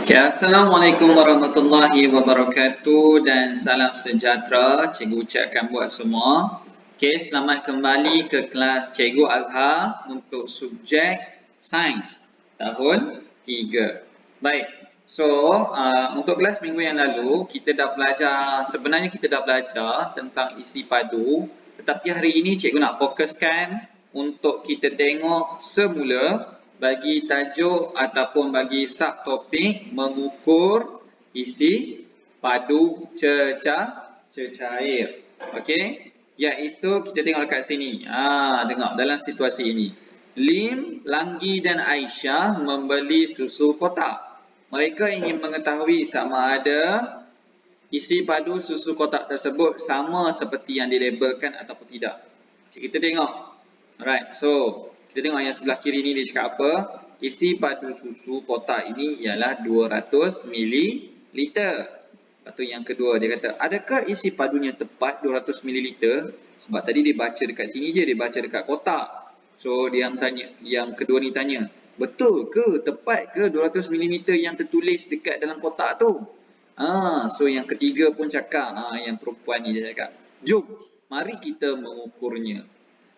Okay, Assalamualaikum warahmatullahi wabarakatuh dan salam sejahtera. Cikgu ucapkan buat semua. Okay, selamat kembali ke kelas Cikgu Azhar untuk subjek Sains tahun 3. Baik, so untuk kelas minggu yang lalu kita dah belajar, sebenarnya kita dah belajar tentang isi padu. Tetapi hari ini cikgu nak fokuskan untuk kita tengok semula bagi tajuk ataupun bagi subtopik mengukur isi padu cecair. Okey, iaitu kita tengok dekat sini. Tengok dalam situasi ini. Lim, Langgi dan Aisyah membeli susu kotak. Mereka ingin mengetahui sama ada isi padu susu kotak tersebut sama seperti yang dilabelkan ataupun tidak. Okay, kita tengok. Alright, so kita tengok yang sebelah kiri ni dia cakap apa. Isi padu susu kotak ini ialah 200 ml. Lepas tu yang kedua dia kata, adakah isi padunya tepat 200 ml? Sebab tadi dia baca dekat sini je, dia baca dekat kotak. So dia tanya, yang kedua ni tanya, betul ke, tepat ke 200 ml yang tertulis dekat dalam kotak tu? So yang ketiga pun cakap, yang perempuan ni dia cakap, jom mari kita mengukurnya.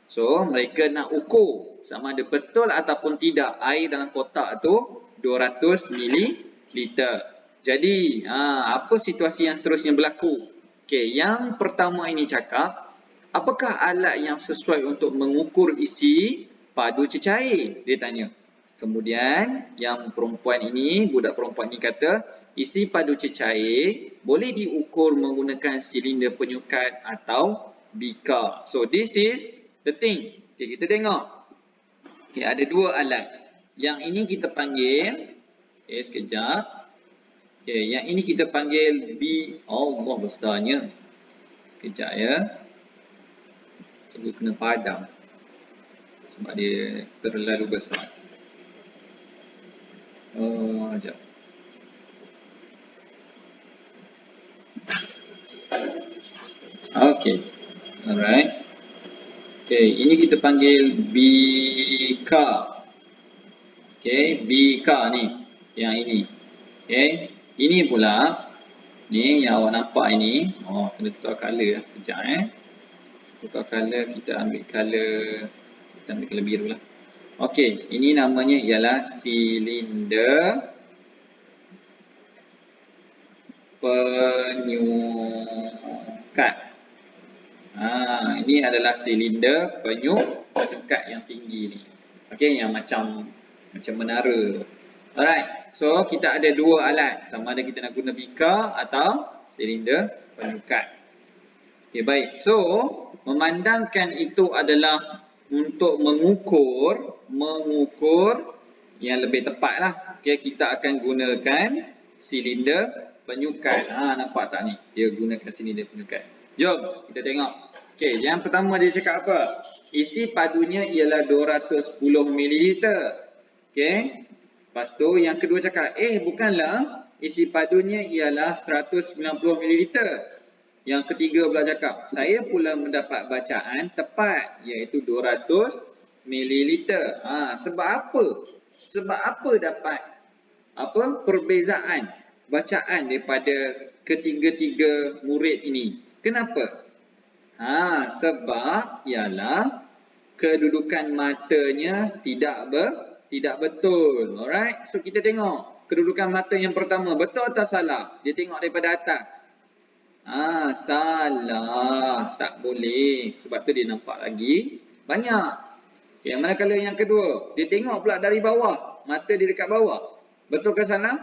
So mereka nak ukur sama ada betul ataupun tidak air dalam kotak tu 200 ml. Jadi apa situasi yang seterusnya berlaku? Okey, yang pertama ini cakap, apakah alat yang sesuai untuk mengukur isi padu cecair? Dia tanya. Kemudian yang perempuan ini, budak perempuan ini kata, isi padu cecair boleh diukur menggunakan silinder penyukat atau bika. So this is the thing. Okay, kita tengok. Okay, ada dua alat. Yang ini kita panggil, okay, sekejap. Okay, yang ini kita panggil Allah besarnya. Sekejap ya. Cikgu kena padam. Sebab dia terlalu besar. Sekejap. Okay. Alright. Okay, ini kita panggil bika. Okay, bika ni. Yang ini. Okay, ini pula. Ni yang awak nampak ini. Kena tukar color. Sekejap tukar color, kita ambil color. Kita ambil color biru lah. Okay, ini namanya ialah silinder penyukat. Ini adalah silinder penyukat yang tinggi ni. Okey, yang macam menara. Alright. So kita ada dua alat. Sama ada kita nak guna bika atau silinder penyukat. Okey, baik. So memandangkan itu adalah untuk mengukur yang lebih tepat lah. Okey, kita akan gunakan silinder penyukat. Nampak tak ni? Dia gunakan silinder penyukat. Jom kita tengok. Okey, yang pertama dia cakap apa? Isi padunya ialah 210 ml. Okey. Lepas tu yang kedua cakap, bukanlah, isi padunya ialah 190 ml. Yang ketiga pula cakap, saya pula mendapat bacaan tepat iaitu 200 ml. Sebab apa? Sebab apa dapat perbezaan bacaan daripada ketiga-tiga murid ini? Kenapa? Sebab ialah kedudukan matanya tidak betul. Alright? So kita tengok kedudukan mata yang pertama betul atau salah? Dia tengok daripada atas. Salah. Tak boleh. Sebab tu dia nampak lagi banyak. Okay, manakala yang kedua, dia tengok pula dari bawah. Mata dia dekat bawah. Betul ke salah?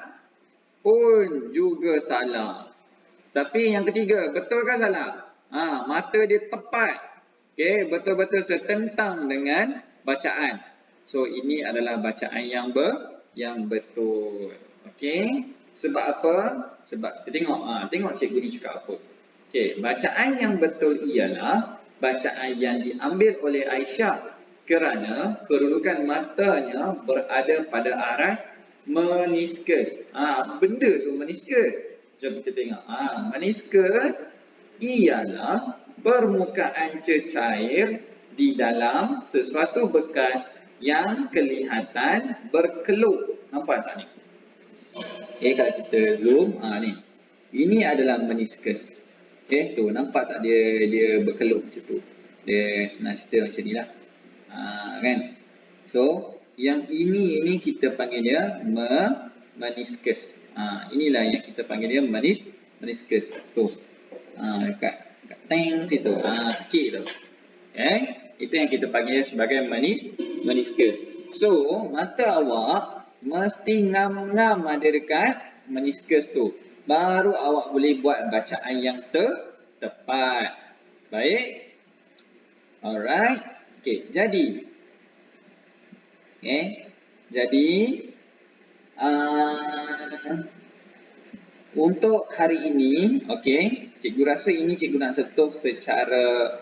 Pun juga salah. Tapi yang ketiga, betul ke salah? Mata dia tepat. Okay, betul-betul setentang dengan bacaan. So ini adalah bacaan yang betul. Okay. Sebab apa? Sebab kita tengok cikgu ni cakap apa. Okay, bacaan yang betul ialah bacaan yang diambil oleh Aisyah kerana kedudukan matanya berada pada aras meniskus. Benda tu meniskus. Jom kita tengok. Meniskus ialah permukaan cecair di dalam sesuatu bekas yang kelihatan berkeluk. Nampak tak ni? Kalau kita zoom, ni. Ini adalah meniscus. Tu nampak tak dia berkeluk macam tu. Dia senang cerita macam ni lah. Kan? So, yang ini kita panggil dia meniscus. Inilah yang kita panggil dia meniscus. Tu. Dekat tank situ. Kecil tu. Itu yang kita panggil sebagai meniscus. So, mata awak mesti ngam-ngam ada dekat meniscus tu. Baru awak boleh buat bacaan yang tepat. Baik. Alright. Jadi. Jadi. Untuk hari ini, cikgu rasa ini cikgu nak sentuh secara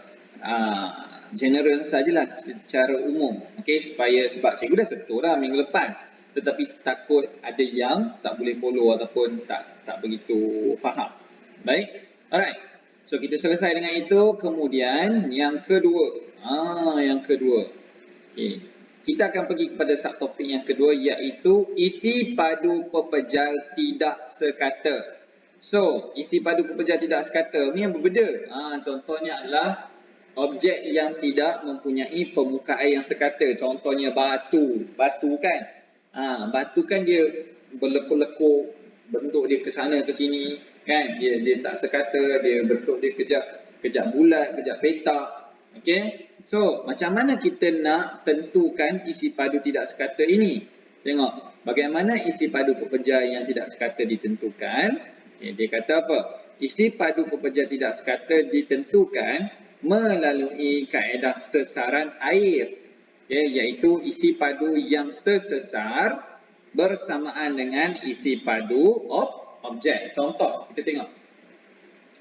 general sajalah, secara umum. Sebab cikgu dah sentuh dah minggu lepas. Tetapi takut ada yang tak boleh follow ataupun tak begitu faham. Baik. Alright. So kita selesai dengan itu. Kemudian yang kedua. Kita akan pergi kepada subtopik yang kedua, iaitu isi padu pepejal tidak sekata. So, isi padu pepejal tidak sekata ni yang berbeza. Contohnya adalah objek yang tidak mempunyai permukaan yang sekata. Contohnya batu. Batu kan? Batu kan dia berlekuk-lekuk, bentuk dia ke sana ke sini, kan? Dia tak sekata, dia bentuk dia kejap bulat, kejap petak. So, macam mana kita nak tentukan isi padu tidak sekata ini? Tengok, bagaimana isi padu pepejal yang tidak sekata ditentukan. Dia kata apa? Isi padu pepejal tidak sekata ditentukan melalui kaedah sesaran air. Iaitu isi padu yang tersesar bersamaan dengan isi padu objek. Contoh, kita tengok.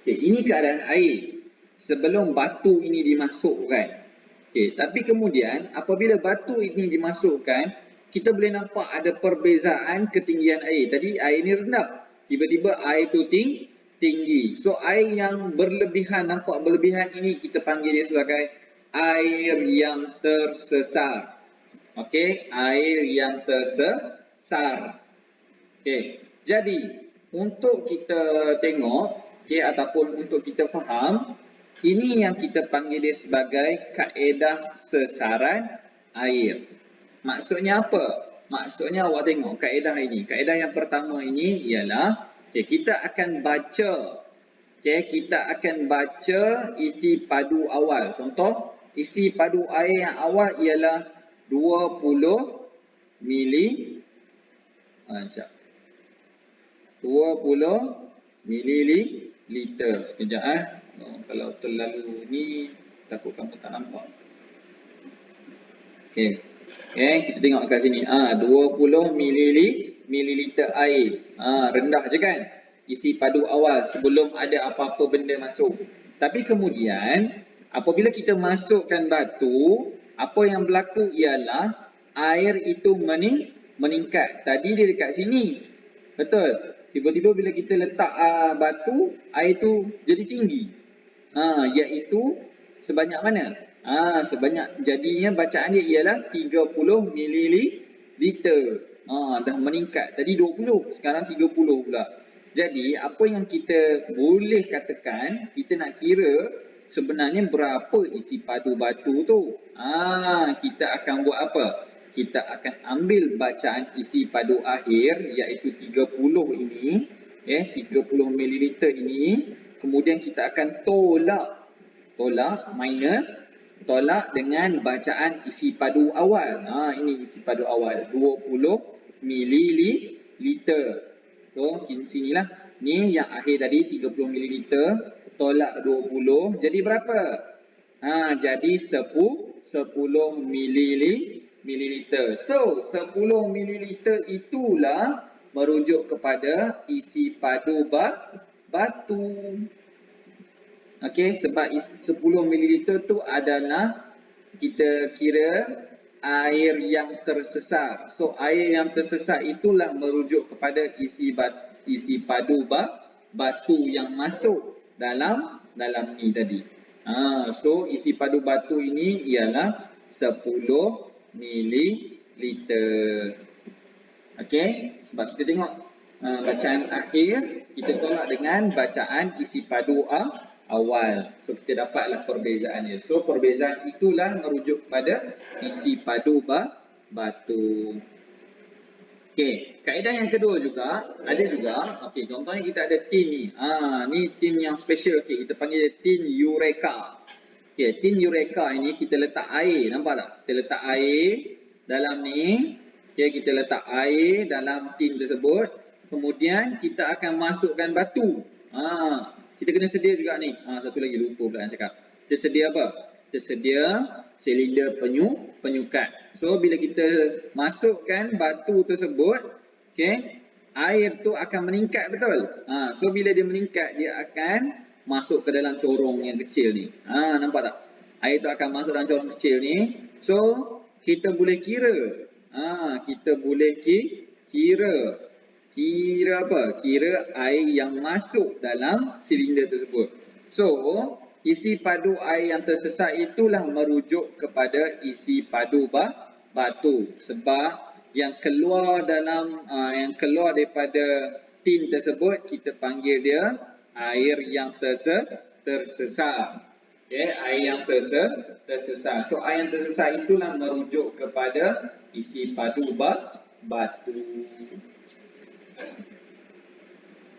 Ini keadaan air sebelum batu ini dimasukkan. Tapi kemudian apabila batu ini dimasukkan, kita boleh nampak ada perbezaan ketinggian air. Tadi air ini rendah, tiba-tiba air itu tinggi. So air yang berlebihan, nampak berlebihan ini kita panggil dia sebagai air yang tersesar. Air yang tersesar. Jadi untuk kita tengok ataupun untuk kita faham, ini yang kita panggil dia sebagai kaedah sesaran air. Maksudnya apa? Maksudnya awak tengok kaedah ini. Kaedah yang pertama ini ialah kita akan baca. Kita akan baca isi padu awal. Contoh, isi padu air yang awal ialah 20 mililiter. Sekejap kalau terlalu ni takut kamu tak nampak. Kita tengok kat sini. 20 mililiter air. Rendah je kan? Isi padu awal sebelum ada apa-apa benda masuk. Tapi kemudian apabila kita masukkan batu, apa yang berlaku ialah air itu meningkat. Tadi dia dekat sini. Betul? Tiba-tiba bila kita letak batu, air itu jadi tinggi. Iaitu sebanyak mana? Sebanyak, jadinya bacaan dia ialah 30 mililiter. Dah meningkat. Tadi 20, sekarang 30 pula. Jadi apa yang kita boleh katakan, kita nak kira sebenarnya berapa isi padu batu tu. Kita akan buat apa? Kita akan ambil bacaan isi padu akhir, iaitu 30 ini, 30 mililiter ini. Kemudian kita akan tolak dengan bacaan isi padu awal. Ini isi padu awal, 20 mililiter. So, sinilah. Ni yang akhir tadi, 30 mililiter. Tolak 20. Jadi berapa? Jadi 10 mililiter. So, 10 mililiter itulah merujuk kepada isi padu batu. Sebab 10 mililiter tu adalah kita kira air yang tersesar. So air yang tersesar itulah merujuk kepada isi padu batu yang masuk dalam ni tadi. So isi padu batu ini ialah 10 mililiter. Sebab kita tengok bacaan akhir kita tolak dengan bacaan isi padu awal. So kita dapatlah perbezaannya. So perbezaan itulah merujuk pada isi padu batu. Okey, kaedah yang kedua juga ada juga. Okey, contohnya kita ada tin ni. Ni tin yang special sikit. Kita panggil tin Eureka. Okey, tin Eureka ini kita letak air, nampak tak? Kita letak air dalam ni. Okey, kita letak air dalam tin tersebut. Kemudian kita akan masukkan batu. Kita kena sedia juga ni. Satu lagi lupa pula nak cakap. Kita sedia apa? Kita sedia silinder penyukat. So bila kita masukkan batu tersebut, okey, air tu akan meningkat, betul? So bila dia meningkat, dia akan masuk ke dalam corong yang kecil ni. Nampak tak? Air tu akan masuk dalam corong kecil ni. So kita boleh kira. Kita boleh kira apa? Kira air yang masuk dalam silinder tersebut. So isi padu air yang tersesat itulah merujuk kepada isi padu batu, sebab yang keluar daripada tin tersebut kita panggil dia air yang tersesat. Okay, air yang tersesat. So air yang tersesat itulah merujuk kepada isi padu batu.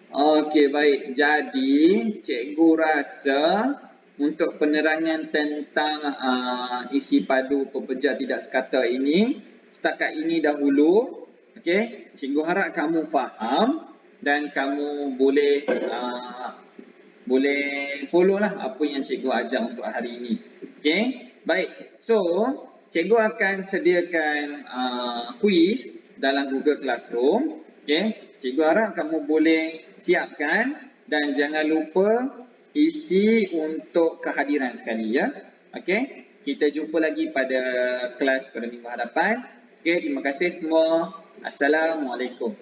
Okey, baik. Jadi cikgu rasa untuk penerangan tentang isi padu pepeja tidak sekata ini setakat ini dahulu. Okey, cikgu harap kamu faham dan kamu boleh follow lah apa yang cikgu ajar untuk hari ini. Okey, baik. So cikgu akan sediakan quiz dalam Google Classroom. Okey, cikgu harap kamu boleh siapkan dan jangan lupa isi untuk kehadiran sekali, ya. Okey, kita jumpa lagi pada kelas pada minggu hadapan. Okey, terima kasih semua. Assalamualaikum.